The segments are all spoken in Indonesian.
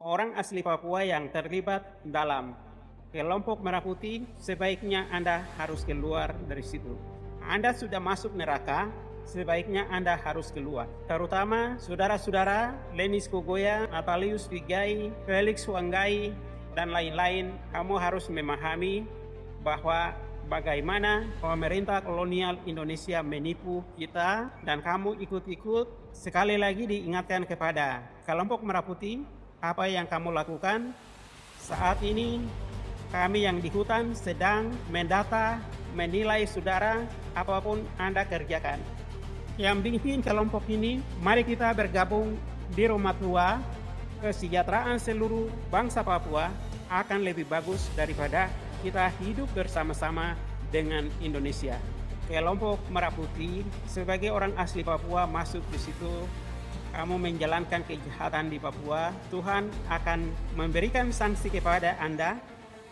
Orang asli Papua yang terlibat dalam kelompok Merah Putih, sebaiknya Anda harus keluar dari situ. Anda sudah masuk neraka, sebaiknya Anda harus keluar. Terutama saudara-saudara Lenis Kogoya, Natalius Vigai, Felix Wanggai, dan lain-lain, kamu harus memahami bahwa bagaimana pemerintah kolonial Indonesia menipu kita dan kamu ikut-ikut. Sekali lagi diingatkan kepada kelompok Merah Putih, apa yang kamu lakukan saat ini. Kami yang di hutan sedang mendata, menilai saudara, apapun Anda kerjakan. Yang bikin kelompok ini, mari kita bergabung di rumah tua. Kesejahteraan seluruh bangsa Papua akan lebih bagus daripada kita hidup bersama-sama dengan Indonesia. Kelompok Merah Putih sebagai orang asli Papua masuk di situ, kamu menjalankan kejahatan di Papua, Tuhan akan memberikan sanksi kepada Anda.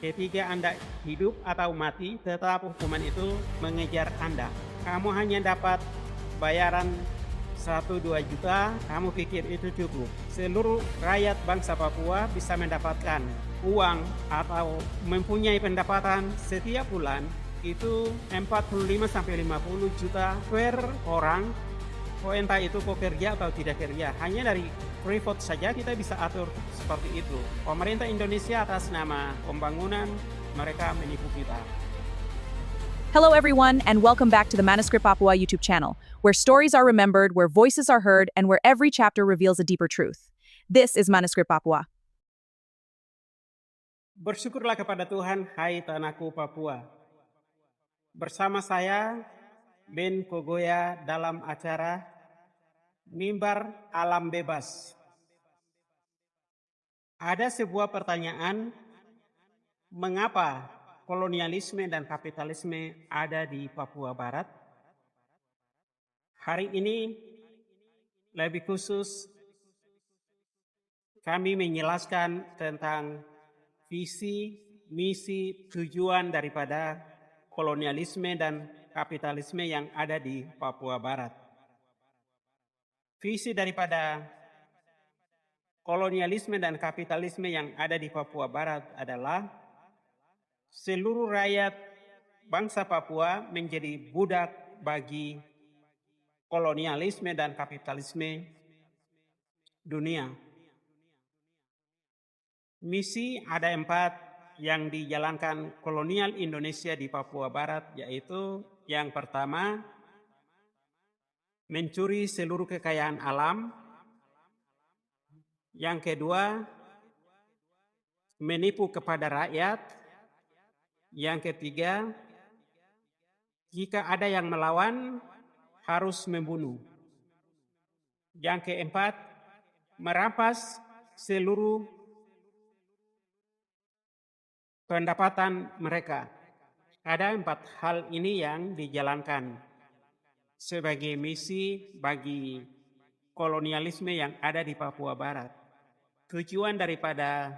Ketika Anda hidup atau mati, tetap hukuman itu mengejar Anda. Kamu hanya dapat bayaran 1-2 juta, kamu pikir itu cukup. Seluruh rakyat bangsa Papua bisa mendapatkan uang atau mempunyai pendapatan setiap bulan itu 45-50 juta per orang. Entah itu pekerja atau tidak kerja, hanya dari freeport saja kita bisa atur seperti itu. Pemerintah Indonesia atas nama pembangunan, mereka menipu kita. Hello, everyone, and welcome back to the Manuscript Papua YouTube channel, where stories are remembered, where voices are heard, and where every chapter reveals a deeper truth. This is Manuscript Papua. Bersyukurlah kepada Tuhan, hai tanahku Papua. Bersama saya, Ben Kogoya dalam acara Mimbar Alam Bebas. Ada sebuah pertanyaan, mengapa kolonialisme dan kapitalisme ada di Papua Barat? Hari ini lebih khusus kami menjelaskan tentang visi, misi, tujuan daripada kolonialisme dan kapitalisme yang ada di Papua Barat. Visi daripada kolonialisme dan kapitalisme yang ada di Papua Barat adalah seluruh rakyat bangsa Papua menjadi budak bagi kolonialisme dan kapitalisme dunia. Misi ada 4 yang dijalankan kolonial Indonesia di Papua Barat, yaitu yang pertama, mencuri seluruh kekayaan alam. Yang kedua, menipu kepada rakyat. Yang ketiga, jika ada yang melawan, harus membunuh. Yang keempat, merampas seluruh pendapatan mereka. Ada 4 hal ini yang dijalankan sebagai misi bagi kolonialisme yang ada di Papua Barat. Tujuan daripada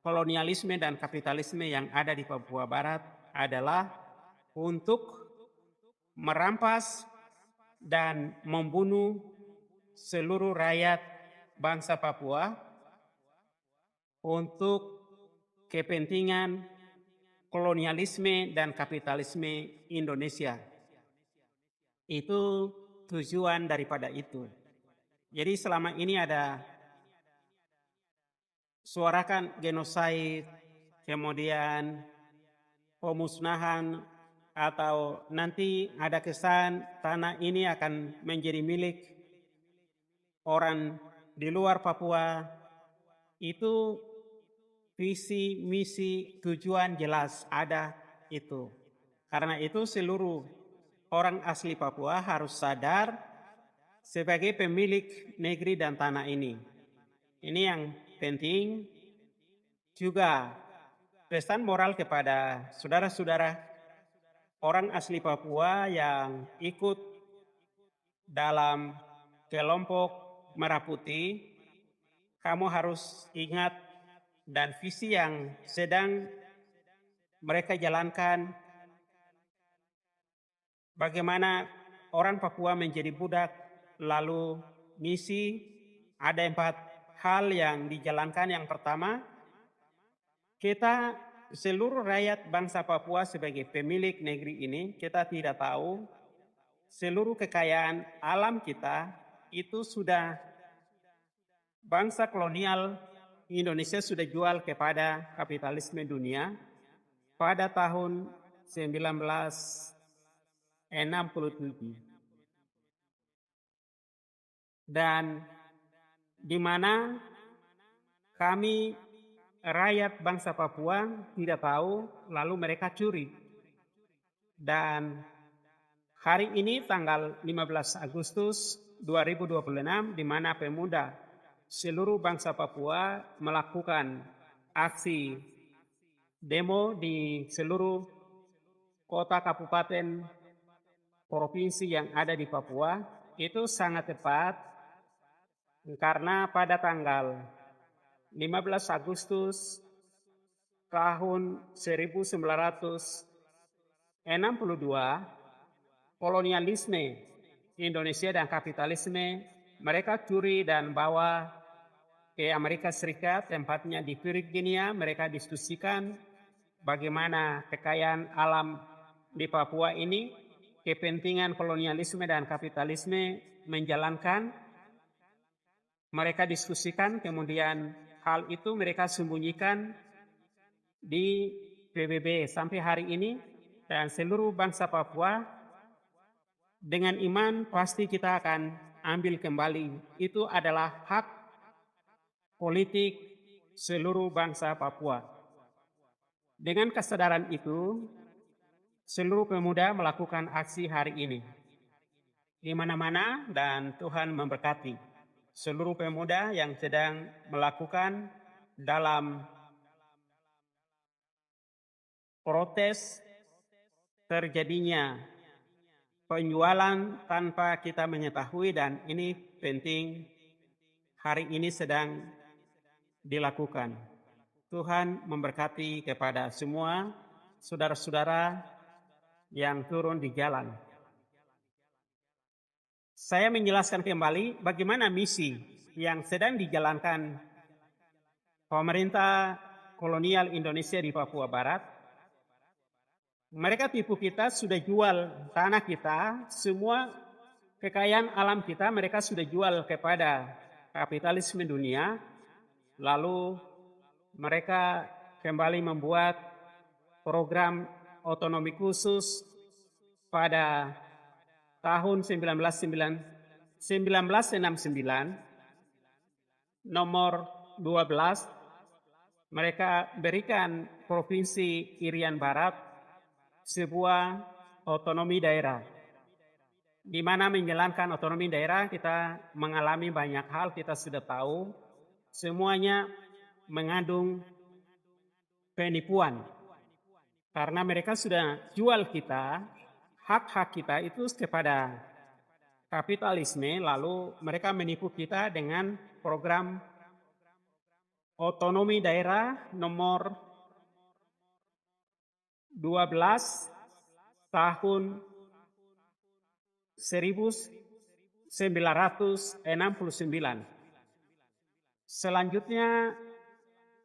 kolonialisme dan kapitalisme yang ada di Papua Barat adalah untuk merampas dan membunuh seluruh rakyat bangsa Papua untuk kepentingan kolonialisme dan kapitalisme Indonesia. Itu tujuan daripada itu. Jadi selama ini ada suarakan genosid, kemudian pemusnahan, atau nanti ada kesan tanah ini akan menjadi milik orang di luar Papua. Itu visi, misi, tujuan jelas ada itu. Karena itu seluruh orang asli Papua harus sadar sebagai pemilik negeri dan tanah ini. Ini yang penting. Juga pesan moral kepada saudara-saudara orang asli Papua yang ikut dalam kelompok Merah Putih. Kamu harus ingat dan visi yang sedang mereka jalankan, bagaimana orang Papua menjadi budak. Lalu misi ada 4 hal yang dijalankan. Yang pertama, kita seluruh rakyat bangsa Papua sebagai pemilik negeri ini, kita tidak tahu seluruh kekayaan alam kita itu sudah bangsa kolonial Indonesia sudah jual kepada kapitalisme dunia pada tahun 1967. Dan di mana kami rakyat bangsa Papua tidak tahu, lalu mereka curi. Dan hari ini tanggal 15 Agustus 2026, di mana pemuda seluruh bangsa Papua melakukan aksi demo di seluruh kota, kabupaten, provinsi yang ada di Papua, itu sangat tepat karena pada tanggal 15 Agustus tahun 1962, kolonialisme Indonesia dan kapitalisme mereka curi dan bawa ke Amerika Serikat, tempatnya di Virginia. Mereka diskusikan bagaimana kekayaan alam di Papua ini, kepentingan kolonialisme dan kapitalisme menjalankan. Mereka diskusikan, kemudian hal itu mereka sembunyikan di PBB sampai hari ini. Dan seluruh bangsa Papua dengan iman pasti kita akan ambil kembali. Itu adalah hak politik seluruh bangsa Papua. Dengan kesadaran itu, seluruh pemuda melakukan aksi hari ini di mana-mana, dan Tuhan memberkati seluruh pemuda yang sedang melakukan dalam protes terjadinya penjualan tanpa kita mengetahui, dan ini penting hari ini sedang dilakukan. Tuhan memberkati kepada semua saudara-saudara yang turun di jalan. Saya menjelaskan kembali bagaimana misi yang sedang dijalankan pemerintah kolonial Indonesia di Papua Barat. Mereka tipu kita, sudah jual tanah kita, semua kekayaan alam kita mereka sudah jual kepada kapitalisme dunia. Lalu mereka kembali membuat program otonomi khusus pada tahun 1969 nomor 12. Mereka berikan Provinsi Irian Barat sebuah otonomi daerah. Di mana menjalankan otonomi daerah kita mengalami banyak hal, kita sudah tahu. Semuanya mengandung penipuan. Karena mereka sudah jual kita, hak-hak kita itu kepada kapitalisme, lalu mereka menipu kita dengan program otonomi daerah nomor 12 tahun 1969. Selanjutnya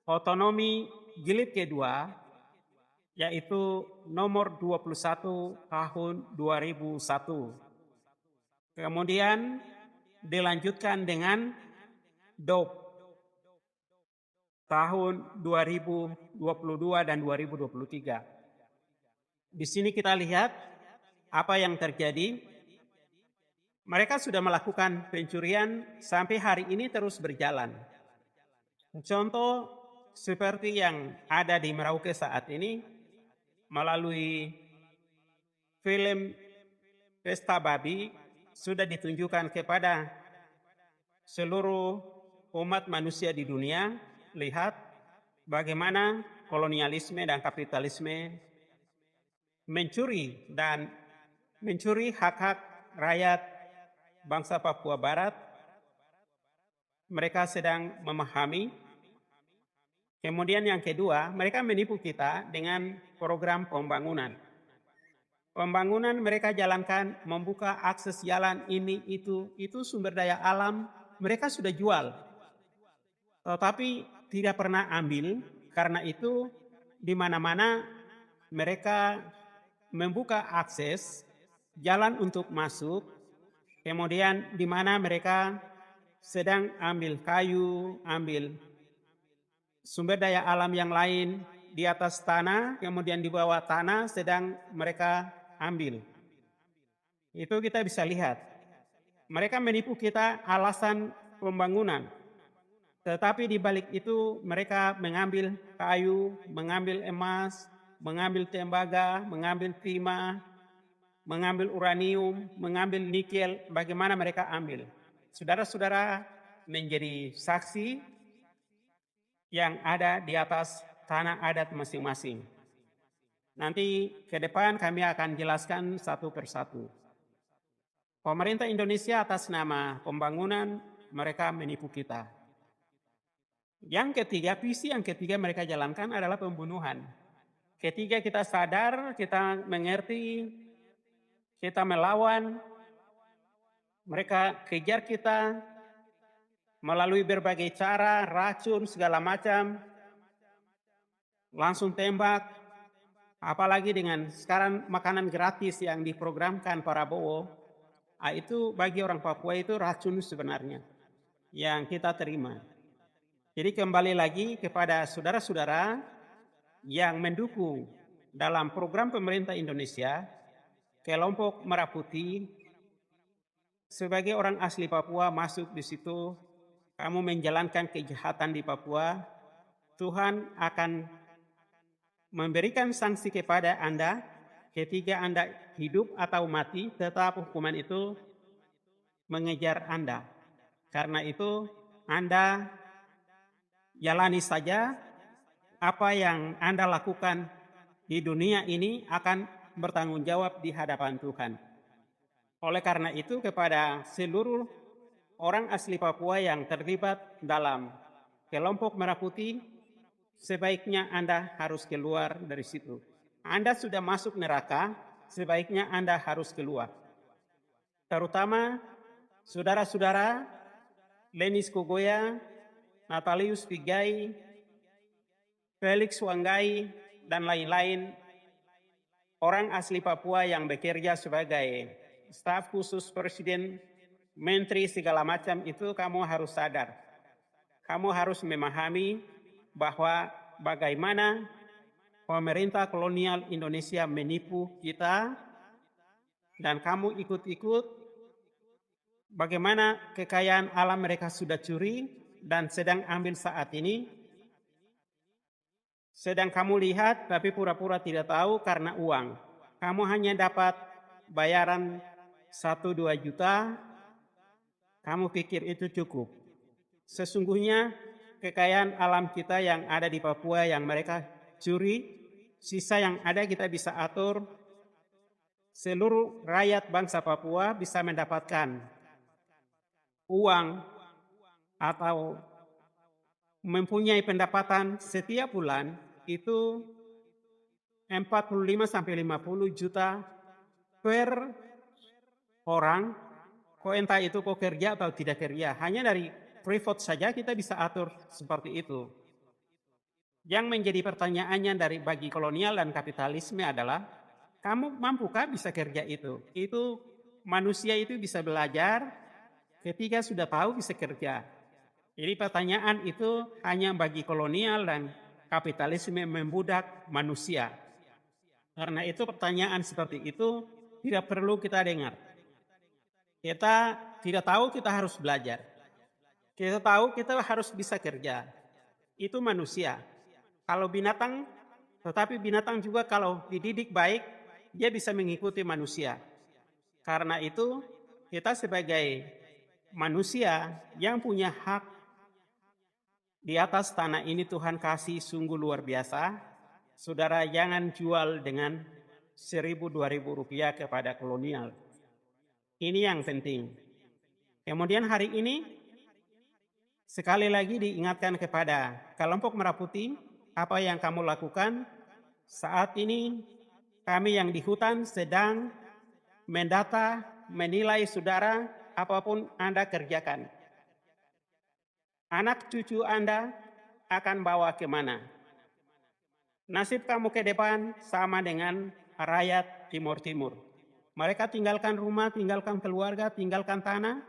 otonomi jilid kedua, yaitu nomor 21 tahun 2001. Kemudian dilanjutkan dengan DOP tahun 2022 dan 2023. Di sini kita lihat apa yang terjadi. Mereka sudah melakukan pencurian sampai hari ini terus berjalan. Contoh seperti yang ada di Merauke saat ini, melalui film Pesta Babi sudah ditunjukkan kepada seluruh umat manusia di dunia. Lihat bagaimana kolonialisme dan kapitalisme mencuri hak-hak rakyat bangsa Papua Barat. Mereka sedang memahami. Kemudian yang kedua, mereka menipu kita dengan program pembangunan. Pembangunan mereka jalankan, membuka akses jalan ini, itu sumber daya alam, mereka sudah jual. tetapi tidak pernah ambil. Karena itu di mana-mana mereka membuka akses jalan untuk masuk, kemudian di mana mereka sedang ambil kayu, ambil sumber daya alam yang lain di atas tanah, kemudian di bawah tanah sedang mereka ambil. Itu kita bisa lihat. Mereka menipu kita alasan pembangunan. Tetapi di balik itu mereka mengambil kayu, mengambil emas, mengambil tembaga, mengambil timah, mengambil uranium, mengambil nikel, bagaimana mereka ambil. Saudara-saudara menjadi saksi yang ada di atas tanah adat masing-masing. Nanti ke depan kami akan jelaskan satu persatu. Pemerintah Indonesia atas nama pembangunan mereka menipu kita. Yang ketiga, visi yang ketiga mereka jalankan adalah pembunuhan. Ketika kita sadar, kita mengerti, kita melawan, mereka kejar kita melalui berbagai cara, racun, segala macam, langsung tembak, apalagi dengan sekarang makanan gratis yang diprogramkan Prabowo, itu bagi orang Papua itu racun sebenarnya yang kita terima. Jadi kembali lagi kepada saudara-saudara yang mendukung dalam program pemerintah Indonesia, kelompok Merah Putih, sebagai orang asli Papua masuk di situ, kamu menjalankan kejahatan di Papua, Tuhan akan memberikan sanksi kepada Anda ketika Anda hidup atau mati, tetap hukuman itu mengejar Anda. Karena itu Anda jalani saja apa yang Anda lakukan di dunia ini akan bertanggung jawab di hadapan Tuhan. Oleh karena itu kepada seluruh orang asli Papua yang terlibat dalam kelompok Merah Putih, sebaiknya Anda harus keluar dari situ. Anda sudah masuk neraka, sebaiknya Anda harus keluar. Terutama saudara-saudara Lenis Kogoya, Natalius Pigai, Felix Wanggai, dan lain-lain orang asli Papua yang bekerja sebagai staf khusus presiden, menteri segala macam itu kamu harus sadar. Kamu harus memahami bahwa bagaimana pemerintah kolonial Indonesia menipu kita dan kamu ikut-ikut bagaimana kekayaan alam mereka sudah curi dan sedang ambil saat ini, sedang kamu lihat tapi pura-pura tidak tahu karena uang. Kamu hanya dapat bayaran 1-2 juta, kamu pikir itu cukup. Sesungguhnya kekayaan alam kita yang ada di Papua yang mereka curi, sisa yang ada kita bisa atur, seluruh rakyat bangsa Papua bisa mendapatkan uang atau mempunyai pendapatan setiap bulan itu 45-50 juta per orang, entah itu kok kerja atau tidak kerja. Hanya dari privat saja kita bisa atur seperti itu. Yang menjadi pertanyaannya dari bagi kolonial dan kapitalisme adalah, kamu mampukah bisa kerja itu? Itu manusia itu bisa belajar ketika sudah tahu bisa kerja. Jadi pertanyaan itu hanya bagi kolonial dan kapitalisme membudak manusia. Karena itu pertanyaan seperti itu tidak perlu kita dengar. Kita tidak tahu kita harus belajar. Kita tahu kita harus bisa kerja. Itu manusia. Kalau binatang, tetapi binatang juga kalau dididik baik, dia bisa mengikuti manusia. Karena itu kita sebagai manusia yang punya hak di atas tanah ini Tuhan kasih sungguh luar biasa. Saudara jangan jual dengan 1.000-2.000 rupiah kepada kolonial. Ini yang penting. Kemudian hari ini sekali lagi diingatkan kepada kelompok Merah Putih, apa yang kamu lakukan saat ini. Kami yang di hutan sedang mendata, menilai saudara apapun Anda kerjakan. anak cucu Anda akan bawa kemana? Nasib kamu ke depan sama dengan rakyat Timur Timur. Mereka tinggalkan rumah, tinggalkan keluarga, tinggalkan tanah.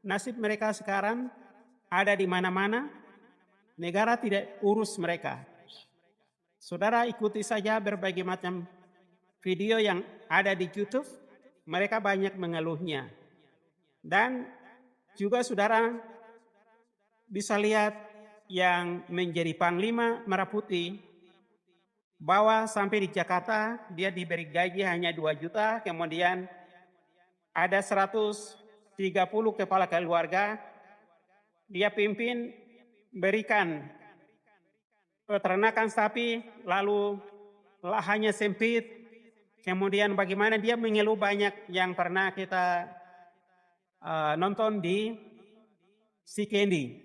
Nasib mereka sekarang ada di mana-mana. Negara tidak urus mereka. Saudara ikuti saja berbagai macam video yang ada di YouTube. Mereka banyak mengeluhnya. Dan juga saudara bisa lihat yang menjadi Panglima Merah Putih bahwa sampai di Jakarta dia diberi gaji hanya 2 juta, kemudian ada 130 kepala keluarga, dia pimpin berikan peternakan sapi, lalu lahannya sempit, kemudian bagaimana dia mengeluh banyak yang pernah kita nonton di Sikendi,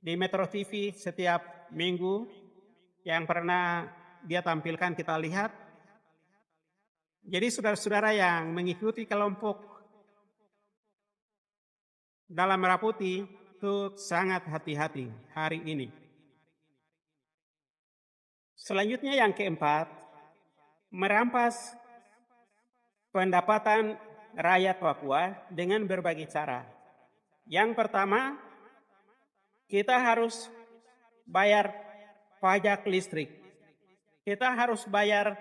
di Metro TV setiap minggu yang pernah dia tampilkan kita lihat. Jadi saudara-saudara yang mengikuti kelompok dalam Merah Putih itu sangat hati-hati hari ini. Selanjutnya yang keempat, merampas pendapatan rakyat Papua dengan berbagai cara. Yang pertama, kita harus bayar pajak listrik. Kita harus bayar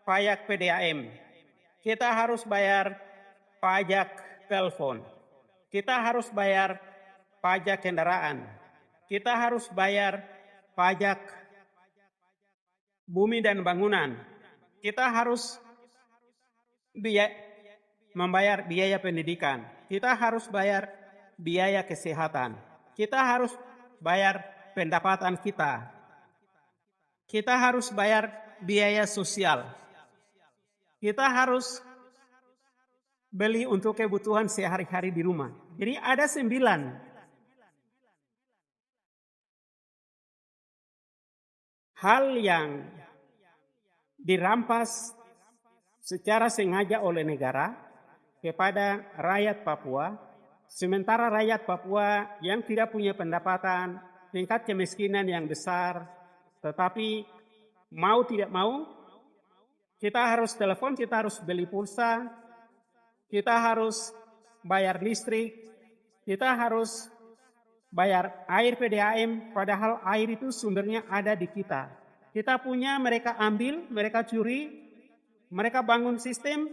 pajak PDAM. Kita harus bayar pajak telepon. Kita harus bayar pajak kendaraan. Kita harus bayar pajak bumi dan bangunan. Kita harus membayar biaya pendidikan. Kita harus bayar biaya kesehatan. Kita harus bayar pendapatan kita. Kita harus bayar biaya sosial. Kita harus beli untuk kebutuhan sehari-hari di rumah. Jadi ada 9 hal yang dirampas secara sengaja oleh negara kepada rakyat Papua, sementara rakyat Papua yang tidak punya pendapatan, tingkat kemiskinan yang besar, tetapi mau tidak mau, kita harus telepon, kita harus beli pulsa, kita harus bayar listrik, kita harus bayar air PDAM, padahal air itu sumbernya ada di kita. Kita punya, mereka ambil, mereka curi, mereka bangun sistem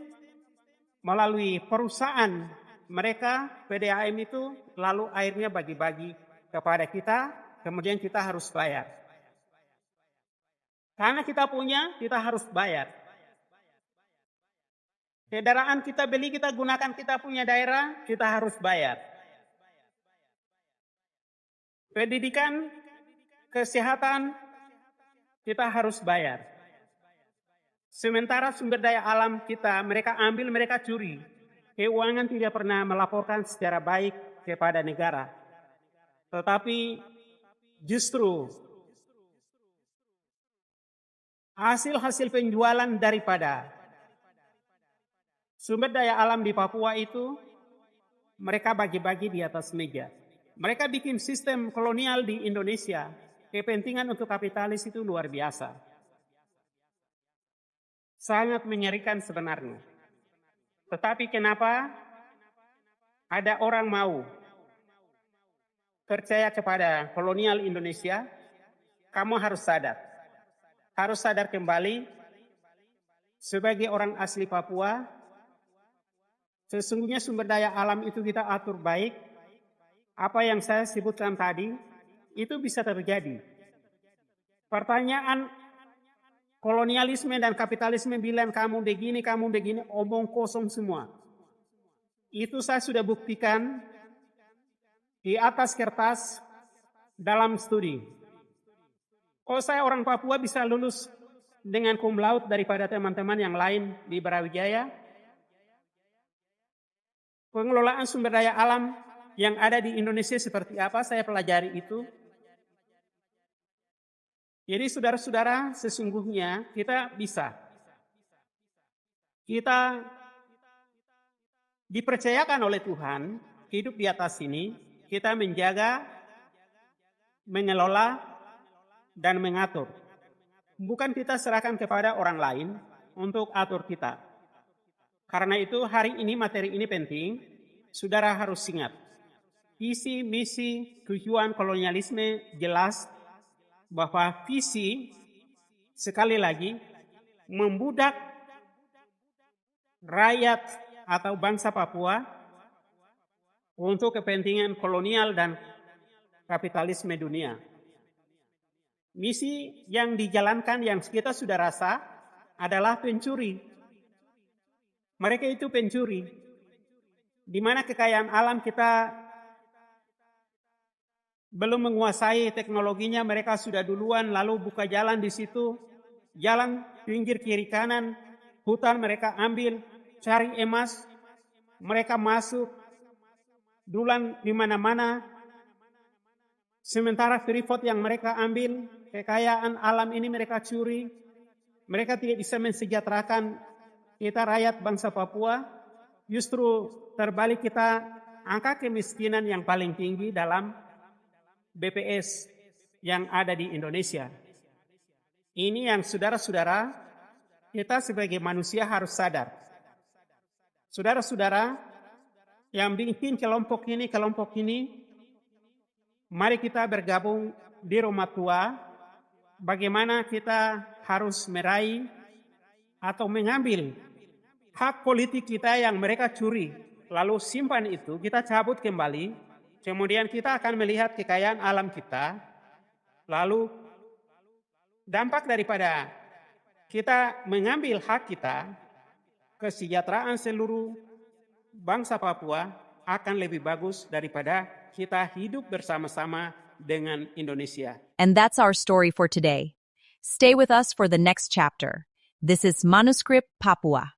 melalui perusahaan mereka, PDAM itu, lalu airnya bagi-bagi kepada kita, kemudian kita harus bayar. Karena kita punya, kita harus bayar. Kendaraan kita beli, kita gunakan, kita punya daerah, kita harus bayar. Pendidikan, kesehatan, kita harus bayar. Sementara sumber daya alam kita, mereka ambil, mereka curi. Keuangan tidak pernah melaporkan secara baik kepada negara. Tetapi justru hasil-hasil penjualan daripada sumber daya alam di Papua itu mereka bagi-bagi di atas meja. Mereka bikin sistem kolonial di Indonesia. Kepentingan untuk kapitalis itu luar biasa. Sangat mengerikan sebenarnya. Tetapi kenapa ada orang mau percaya kepada kolonial Indonesia? Kamu harus sadar. Harus sadar kembali sebagai orang asli Papua, sesungguhnya sumber daya alam itu kita atur baik. Apa yang saya sebutkan tadi, itu bisa terjadi. Pertanyaan kolonialisme dan kapitalisme bilang kamu begini, omong kosong semua. Itu saya sudah buktikan di atas kertas dalam studi. Kalau saya orang Papua bisa lulus dengan cum laude daripada teman-teman yang lain di Brawijaya, pengelolaan sumber daya alam yang ada di Indonesia seperti apa, saya pelajari itu. Jadi saudara-saudara, sesungguhnya kita bisa. Kita dipercayakan oleh Tuhan hidup di atas sini, kita menjaga mengelola, dan mengatur. Bukan kita serahkan kepada orang lain untuk atur kita. Karena itu hari ini materi ini penting, saudara harus ingat. Visi, misi, tujuan kolonialisme jelas bahwa visi, sekali lagi, membudak rakyat atau bangsa Papua untuk kepentingan kolonial dan kapitalisme dunia. Misi yang dijalankan yang kita sudah rasa adalah pencuri. Mereka itu pencuri. Di mana kekayaan alam kita belum menguasai teknologinya, mereka sudah duluan lalu buka jalan di situ. Jalan pinggir kiri kanan, hutan mereka ambil, cari emas, mereka masuk, duluan di mana-mana. Sementara freeport yang mereka ambil, kekayaan alam ini mereka curi. Mereka tidak bisa mensejahterakan kita rakyat bangsa Papua. Justru terbalik, kita angka kemiskinan yang paling tinggi dalam BPS yang ada di Indonesia. Ini yang saudara-saudara, kita sebagai manusia harus sadar. Saudara-saudara yang bikin kelompok ini, mari kita bergabung di rumah tua. Bagaimana kita harus meraih atau mengambil hak politik kita yang mereka curi. Lalu simpan itu, kita cabut kembali. Kemudian kita akan melihat kekayaan alam kita. Lalu dampak daripada kita mengambil hak kita, kesejahteraan seluruh bangsa Papua akan lebih bagus daripada kita hidup bersama-sama dengan Indonesia. And that's our story for today. Stay with us for the next chapter. This is Manuscript Papua.